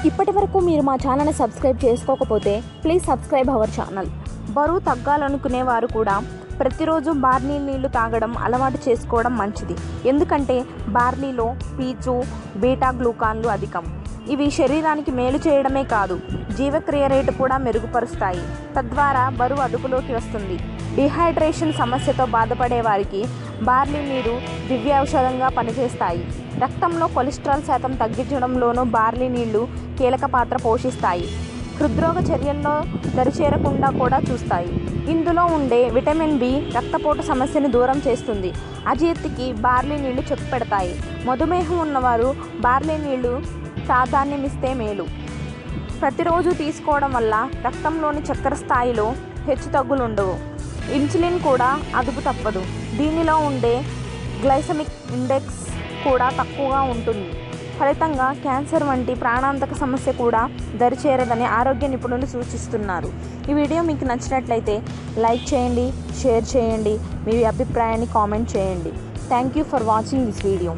ఇప్పటివరకు మీరు మా ఛానల్ని సబ్స్క్రైబ్ చేసుకోకపోతే ప్లీజ్ సబ్స్క్రైబ్ అవర్ ఛానల్. బరువు తగ్గాలనుకునే వారు కూడా ప్రతిరోజు బార్లీ నీళ్లు తాగడం అలవాటు చేసుకోవడం మంచిది. ఎందుకంటే బార్లీలో పీచు, బీటా గ్లూకాన్లు అధికం. ఇవి శరీరానికి మేలు చేయడమే కాదు, జీవక్రియ రేటు కూడా మెరుగుపరుస్తాయి. తద్వారా బరువు అదుపులోకి వస్తుంది. డిహైడ్రేషన్ సమస్యతో బాధపడే వారికి బార్లీ నీరు దివ్య ఔషధంగా పనిచేస్తాయి. రక్తంలో కొలెస్ట్రాల్ శాతం తగ్గించడంలోనూ బార్లీ నీళ్లు కీలక పాత్ర పోషిస్తాయి. హృద్రోగ చర్యల్లో దరిచేరకుండా కూడా చూస్తాయి. ఇందులో ఉండే విటమిన్ బి రక్తపోటు సమస్యను దూరం చేస్తుంది. అజీర్తికి బార్లీ నీళ్లు చెక్ పెడతాయి. మధుమేహం ఉన్నవారు బార్లీ నీళ్లు ప్రాధాన్యమిస్తే మేలు. ప్రతిరోజు తీసుకోవడం వల్ల రక్తంలోని చక్కెర స్థాయిలో హెచ్చుతగ్గులుండవు. ఇన్సులిన్ కూడా అదుపు తప్పదు. దీనిలో ఉండే గ్లైసెమిక్ ఇండెక్స్ కూడా తక్కువగా ఉంటుంది. ఫలితంగా క్యాన్సర్ వంటి ప్రాణాంతక సమస్య కూడా దరిచేరదని ఆరోగ్య నిపుణులు సూచిస్తున్నారు. ఈ వీడియో మీకు నచ్చినట్లయితే లైక్ చేయండి, షేర్ చేయండి, మీ అభిప్రాయాన్ని కామెంట్ చేయండి. Thank you for watching this video.